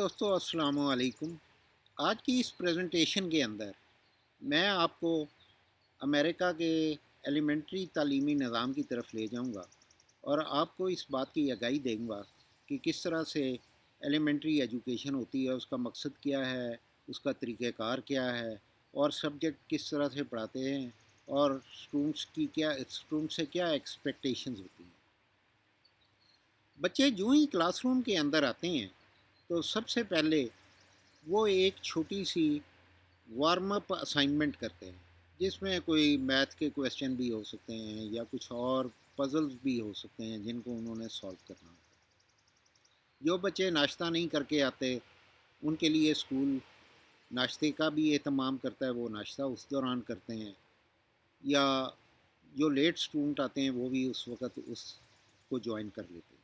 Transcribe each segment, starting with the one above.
دوستو السلام علیکم۔ آج کی اس پریزنٹیشن کے اندر میں آپ کو امریکہ کے ایلیمنٹری تعلیمی نظام کی طرف لے جاؤں گا اور آپ کو اس بات کی آگاہی دوں گا کہ کس طرح سے ایلیمنٹری ایجوکیشن ہوتی ہے، اس کا مقصد کیا ہے، اس کا طریقہ کار کیا ہے اور سبجیکٹ کس طرح سے پڑھاتے ہیں اور اسٹوڈنٹ سے کیا ایکسپیکٹیشنز ہوتی ہیں۔ بچے جو ہی کلاس روم کے اندر آتے ہیں تو سب سے پہلے وہ ایک چھوٹی سی وارم اپ اسائنمنٹ کرتے ہیں، جس میں کوئی میتھ کے کویشچن بھی ہو سکتے ہیں یا کچھ اور پزلز بھی ہو سکتے ہیں جن کو انہوں نے سالو کرنا ہوتا ہے۔ جو بچے ناشتہ نہیں کر کے آتے ان کے لیے اسکول ناشتے کا بھی اہتمام کرتا ہے، وہ ناشتہ اس دوران کرتے ہیں، یا جو لیٹ اسٹوڈنٹ آتے ہیں وہ بھی اس وقت اس کو جوائن کر لیتے ہیں۔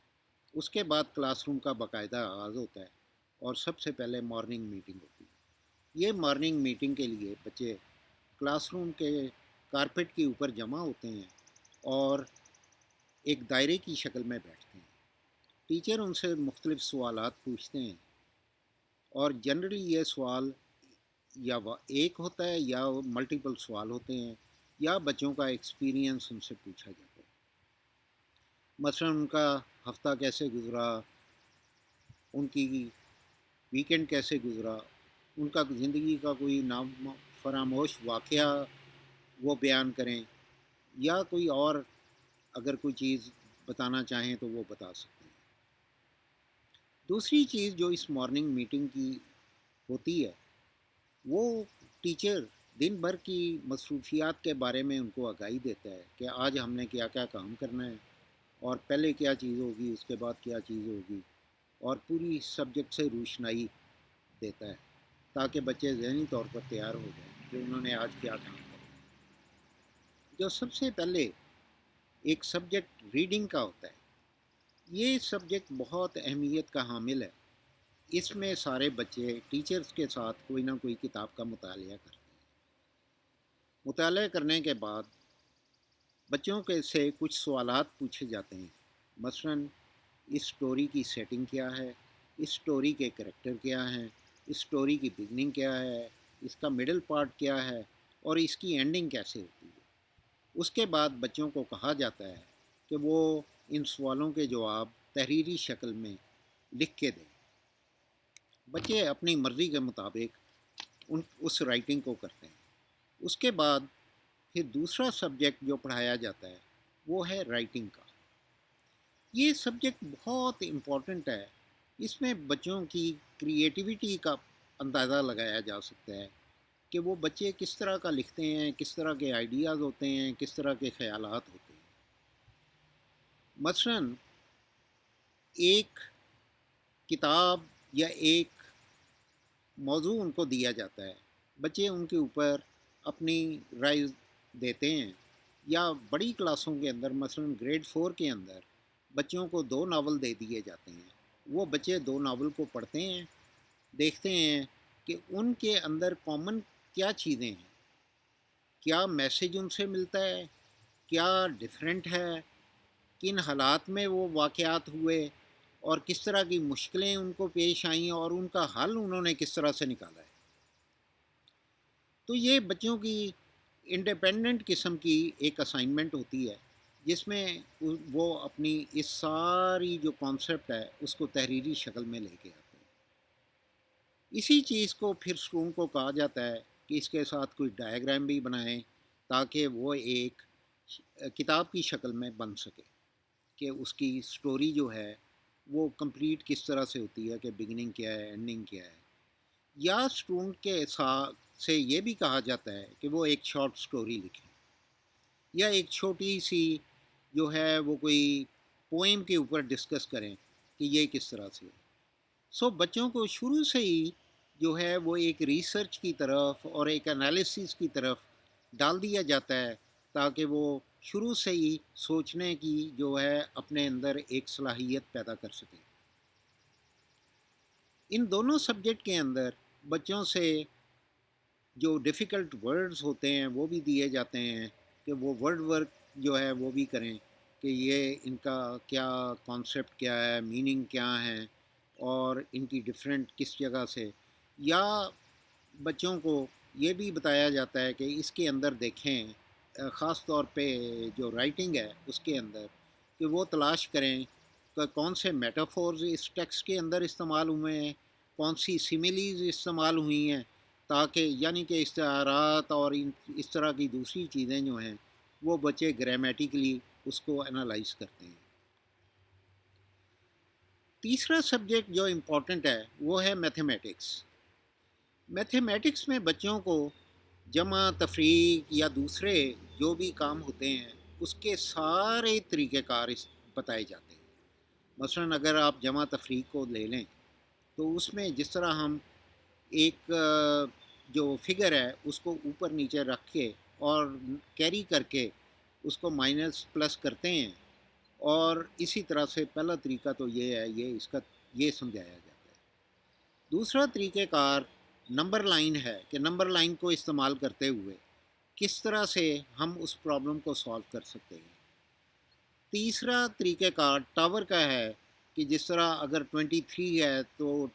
اس کے بعد کلاس روم کا باقاعدہ آغاز ہوتا ہے اور سب سے پہلے مارننگ میٹنگ ہوتی ہے۔ یہ مارننگ میٹنگ کے لیے بچے کلاس روم کے کارپیٹ کے اوپر جمع ہوتے ہیں اور ایک دائرے کی شکل میں بیٹھتے ہیں۔ ٹیچر ان سے مختلف سوالات پوچھتے ہیں اور جنرلی یہ سوال یا ایک ہوتا ہے یا ملٹیپل سوال ہوتے ہیں، یا بچوں کا ایکسپیرینس ان سے پوچھا جاتا ہے۔ مثلا ان کا ہفتہ کیسے گزرا، ان کی ویکنڈ کیسے گزرا، ان کا زندگی کا کوئی فراموش واقعہ وہ بیان کریں، یا کوئی اور اگر کوئی چیز بتانا چاہیں تو وہ بتا سکتے ہیں۔ دوسری چیز جو اس مارننگ میٹنگ کی ہوتی ہے، وہ ٹیچر دن بھر کی مصروفیات کے بارے میں ان کو آگاہی دیتا ہے کہ آج ہم نے کیا کیا کام کرنا ہے اور پہلے کیا چیز ہوگی، اس کے بعد کیا چیز ہوگی، اور پوری سبجیکٹ سے روشنائی دیتا ہے تاکہ بچے ذہنی طور پر تیار ہو جائیں کہ انہوں نے آج کیا کام کرنا ہے۔ جو سب سے پہلے ایک سبجیکٹ ریڈنگ کا ہوتا ہے، یہ سبجیکٹ بہت اہمیت کا حامل ہے۔ اس میں سارے بچے ٹیچرز کے ساتھ کوئی نہ کوئی کتاب کا مطالعہ کرتے ہیں۔ مطالعہ کرنے کے بعد بچوں کے سے کچھ سوالات پوچھے جاتے ہیں، مثلا اس سٹوری کی سیٹنگ کیا ہے، اس سٹوری کے کریکٹر کیا ہیں، اس سٹوری کی بگننگ کیا ہے، اس کا مڈل پارٹ کیا ہے اور اس کی اینڈنگ کیسے ہوتی ہے۔ اس کے بعد بچوں کو کہا جاتا ہے کہ وہ ان سوالوں کے جواب تحریری شکل میں لکھ کے دیں۔ بچے اپنی مرضی کے مطابق اس رائٹنگ کو کرتے ہیں۔ اس کے بعد پھر دوسرا سبجیکٹ جو پڑھایا جاتا ہے وہ ہے رائٹنگ کا۔ یہ سبجیکٹ بہت امپورٹنٹ ہے، اس میں بچوں کی کریٹیوٹی کا اندازہ لگایا جا سکتا ہے کہ وہ بچے کس طرح کا لکھتے ہیں، کس طرح کے آئیڈیاز ہوتے ہیں، کس طرح کے خیالات ہوتے ہیں۔ مثلا ایک کتاب یا ایک موضوع ان کو دیا جاتا ہے، بچے ان کے اوپر اپنی رائے دیتے ہیں، یا بڑی کلاسوں کے اندر مثلا گریڈ 4 کے اندر بچوں کو 2 ناول دے دیے جاتے ہیں۔ وہ بچے 2 ناول کو پڑھتے ہیں، دیکھتے ہیں کہ ان کے اندر کامن کیا چیزیں ہیں، کیا میسیج ان سے ملتا ہے، کیا ڈیفرنٹ ہے، کن حالات میں وہ واقعات ہوئے اور کس طرح کی مشکلیں ان کو پیش آئیں اور ان کا حل انہوں نے کس طرح سے نکالا ہے۔ تو یہ بچوں کی انڈیپینڈنٹ قسم کی ایک اسائنمنٹ ہوتی ہے جس میں وہ اپنی اس ساری جو کانسیپٹ ہے اس کو تحریری شکل میں لے کے آتے ہیں۔ اسی چیز کو پھر اسٹوڈنٹ کو کہا جاتا ہے کہ اس کے ساتھ کوئی ڈائیگرام بھی بنائیں تاکہ وہ ایک کتاب کی شکل میں بن سکے کہ اس کی سٹوری جو ہے وہ کمپلیٹ کس طرح سے ہوتی ہے، کہ بگننگ کیا ہے، اینڈنگ کیا ہے۔ یا اسٹوڈنٹ کے ساتھ سے یہ بھی کہا جاتا ہے کہ وہ ایک شارٹ سٹوری لکھیں، یا ایک چھوٹی سی جو ہے وہ کوئی پوئم کے اوپر ڈسکس کریں کہ یہ کس طرح سے ہے۔ بچوں کو شروع سے ہی جو ہے وہ ایک ریسرچ کی طرف اور ایک انالیسس کی طرف ڈال دیا جاتا ہے تاکہ وہ شروع سے ہی سوچنے کی جو ہے اپنے اندر ایک صلاحیت پیدا کر سکیں۔ ان دونوں سبجیکٹ کے اندر بچوں سے جو ڈیفیکلٹ ورڈز ہوتے ہیں وہ بھی دیے جاتے ہیں کہ وہ ورڈ ورک جو ہے وہ بھی کریں کہ یہ ان کا کیا کانسیپٹ کیا ہے، میننگ کیا ہے، اور ان کی ڈفرینٹ کس جگہ سے، یا بچوں کو یہ بھی بتایا جاتا ہے کہ اس کے اندر دیکھیں خاص طور پہ جو رائٹنگ ہے اس کے اندر، کہ وہ تلاش کریں کہ کون سے میٹافورز اس ٹیکسٹ کے اندر استعمال ہوئے ہیں، کون سی سیمیلیز استعمال ہوئی ہیں، تاکہ یعنی کہ استعارات اور اس طرح کی دوسری چیزیں جو ہیں وہ بچے گرامیٹیکلی اس کو انالائز کرتے ہیں۔ تیسرا سبجیکٹ جو امپورٹنٹ ہے وہ ہے میتھمیٹکس۔ میتھمیٹکس میں بچوں کو جمع تفریق یا دوسرے جو بھی کام ہوتے ہیں اس کے سارے طریقہ کار بتائے جاتے ہیں۔ مثلا اگر آپ جمع تفریق کو لے لیں تو اس میں جس طرح ہم ایک جو فگر ہے اس کو اوپر نیچے رکھ کے اور کیری کر کے اس کو مائنس پلس کرتے ہیں، اور اسی طرح سے پہلا طریقہ تو یہ ہے، یہ سمجھایا جاتا ہے۔ دوسرا طریقہ کار نمبر لائن ہے کہ نمبر لائن کو استعمال کرتے ہوئے کس طرح سے ہم اس پرابلم کو سالو کر سکتے ہیں۔ تیسرا طریقہ کار ٹاور کا ہے کہ جس طرح اگر 23 ہے تو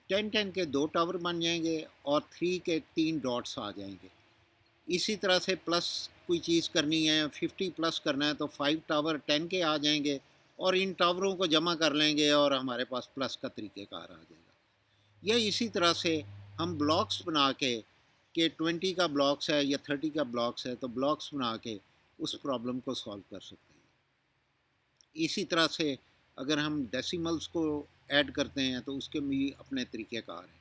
10 کے 2 ٹاور بن جائیں گے اور 3 کے 3 ڈاٹس آ جائیں گے۔ اسی طرح سے پلس کوئی چیز کرنی ہے، 50 پلس کرنا ہے تو 5 ٹاور 10 کے آ جائیں گے، اور ان ٹاوروں کو جمع کر لیں گے اور ہمارے پاس پلس کا طریقہ کار آ جائے گا۔ یا اسی طرح سے ہم بلاکس بنا کے کہ 20 کا بلاکس ہے یا 30 کا بلاکس ہے تو بلاکس بنا کے اس پرابلم کو سالو کر سکتے ہیں۔ اسی طرح سے اگر ہم ڈیسیملز کو ایڈ کرتے ہیں تو اس کے بھی اپنے طریقہ کار ہیں۔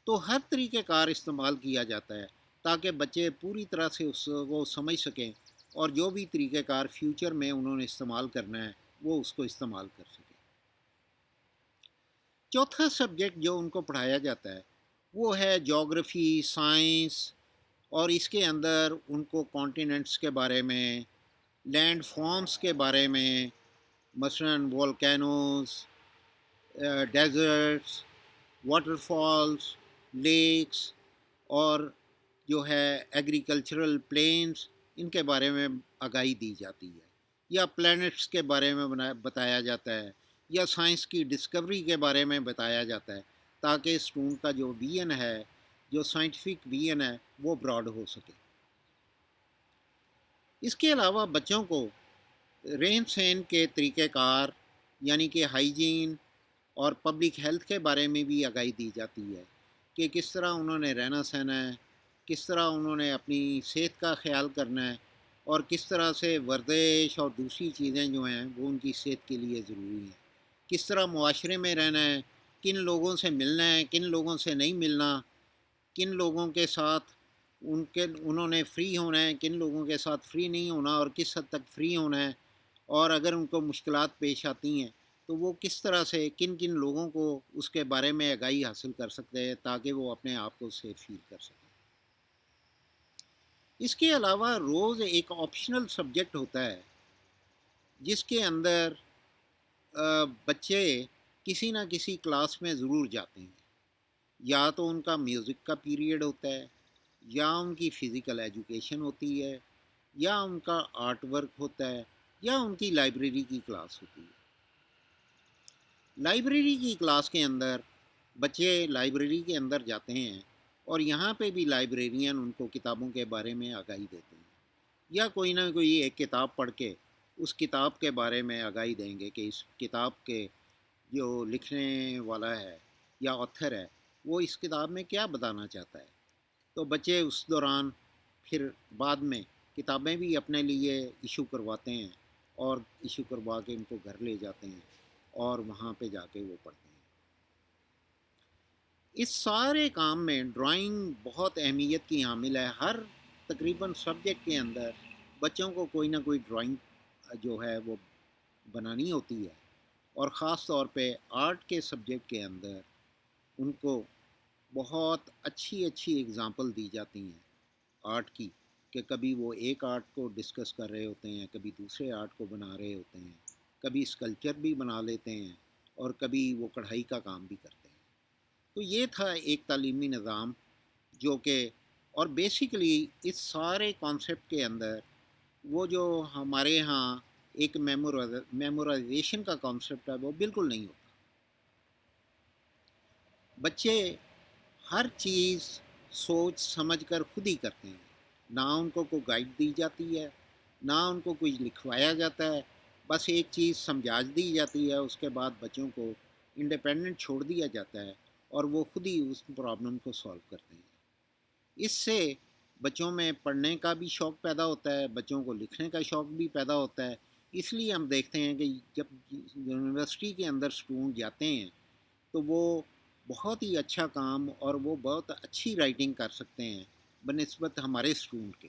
تو ہر طریقہ کار استعمال کیا جاتا ہے تاکہ بچے پوری طرح سے اس کو سمجھ سکیں، اور جو بھی طریقہ کار فیوچر میں انہوں نے استعمال کرنا ہے وہ اس کو استعمال کر سکیں۔ چوتھا سبجیکٹ جو ان کو پڑھایا جاتا ہے وہ ہے جغرافی، سائنس، اور اس کے اندر ان کو کانٹیننٹس کے بارے میں، لینڈ فارمز کے بارے میں، مثلا volcanoes, desserts, water falls, leaks, اور جو ہے ایگریکلچرل پلینز، ان کے بارے میں آگاہی دی جاتی ہے، یا پلینٹس کے بارے میں بتایا جاتا ہے، یا سائنس کی ڈسکوری کے بارے میں بتایا جاتا ہے، تاکہ اسٹوڈنٹ کا جو ویژن ہے، جو سائنٹیفک ویژن ہے، وہ براڈ ہو سکے۔ اس کے علاوہ بچوں کو رہن سہن کے طریقہ کار یعنی کہ ہائیجین اور پبلک ہیلتھ کے بارے میں بھی آگاہی دی جاتی ہے کہ کس طرح انہوں نے رہنا سہنا ہے، کس طرح انہوں نے اپنی صحت کا خیال کرنا ہے، اور کس طرح سے ورزش اور دوسری چیزیں جو ہیں وہ ان کی صحت کے لیے ضروری ہیں، کس طرح معاشرے میں رہنا ہے، کن لوگوں سے ملنا ہے، کن لوگوں سے نہیں ملنا، کن لوگوں کے ساتھ انہوں نے فری ہونا ہے، کن لوگوں کے ساتھ فری نہیں ہونا اور کس حد تک فری ہونا ہے، اور اگر ان کو مشکلات پیش آتی ہیں تو وہ کس طرح سے کن کن لوگوں کو اس کے بارے میں آگاہی حاصل کر سکتے ہیں تاکہ وہ اپنے آپ کو سیف فیل کر سکیں۔ اس کے علاوہ روز ایک آپشنل سبجیکٹ ہوتا ہے جس کے اندر بچے کسی نہ کسی کلاس میں ضرور جاتے ہیں، یا تو ان کا میوزک کا پیریڈ ہوتا ہے، یا ان کی فزیکل ایجوکیشن ہوتی ہے، یا ان کا آرٹ ورک ہوتا ہے، یا ان کی لائبریری کی کلاس ہوتی ہے۔ لائبریری کی کلاس کے اندر بچے لائبریری کے اندر جاتے ہیں، اور یہاں پہ بھی لائبریرین ان کو کتابوں کے بارے میں آگاہی دیتے ہیں، یا کوئی نہ کوئی ایک کتاب پڑھ کے اس کتاب کے بارے میں آگاہی دیں گے کہ اس کتاب کے جو لکھنے والا ہے یا آتھر ہے وہ اس کتاب میں کیا بتانا چاہتا ہے۔ تو بچے اس دوران پھر بعد میں کتابیں بھی اپنے لیے ایشو کرواتے ہیں، اور ایشو کروا کے ان کو گھر لے جاتے ہیں اور وہاں پہ جا کے وہ پڑھتے ہیں۔ اس سارے کام میں ڈرائنگ بہت اہمیت کی حامل ہے۔ ہر تقریباً سبجیکٹ کے اندر بچوں کو کوئی نہ کوئی ڈرائنگ جو ہے وہ بنانی ہوتی ہے، اور خاص طور پہ آرٹ کے سبجیکٹ کے اندر ان کو بہت اچھی اچھی اگزامپل دی جاتی ہیں آرٹ کی، کہ کبھی وہ ایک آرٹ کو ڈسکس کر رہے ہوتے ہیں، کبھی دوسرے آرٹ کو بنا رہے ہوتے ہیں، کبھی اسکلپچر بھی بنا لیتے ہیں، اور کبھی وہ کڑھائی کا کام بھی کرتے ہیں۔ تو یہ تھا ایک تعلیمی نظام جو کہ، اور بیسیکلی اس سارے کانسیپٹ کے اندر وہ جو ہمارے ہاں ایک میمورائزیشن کا کانسیپٹ ہے وہ بالکل نہیں ہوتا۔ بچے ہر چیز سوچ سمجھ کر خود ہی کرتے ہیں، نہ ان کو کوئی گائیڈ دی جاتی ہے، نہ ان کو کچھ لکھوایا جاتا ہے، بس ایک چیز سمجھا دی جاتی ہے، اس کے بعد بچوں کو انڈیپینڈنٹ چھوڑ دیا جاتا ہے اور وہ خود ہی اس پرابلم کو سالو کرتے ہیں۔ اس سے بچوں میں پڑھنے کا بھی شوق پیدا ہوتا ہے، بچوں کو لکھنے کا شوق بھی پیدا ہوتا ہے۔ اس لیے ہم دیکھتے ہیں کہ جب یونیورسٹی کے اندر اسٹوڈنٹ جاتے ہیں تو وہ بہت ہی اچھا کام اور وہ بہت اچھی رائٹنگ کر سکتے ہیں بنسبت ہمارے اسٹوڈنٹ کے۔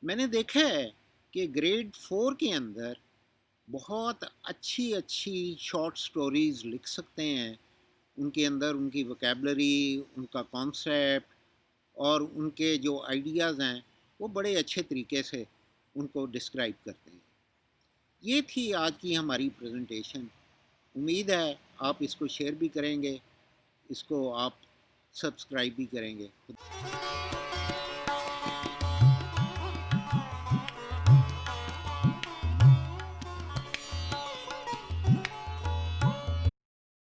میں نے دیکھا ہے کہ گریڈ 4 کے اندر بہت اچھی اچھی شارٹ سٹوریز لکھ سکتے ہیں، ان کے اندر ان کی وکیبلری، ان کا کانسیپٹ اور ان کے جو آئیڈیاز ہیں وہ بڑے اچھے طریقے سے ان کو ڈسکرائب کرتے ہیں۔ یہ تھی آج کی ہماری پریزنٹیشن، امید ہے آپ اس کو شیئر بھی کریں گے، اس کو آپ سبسکرائب بھی کریں گے۔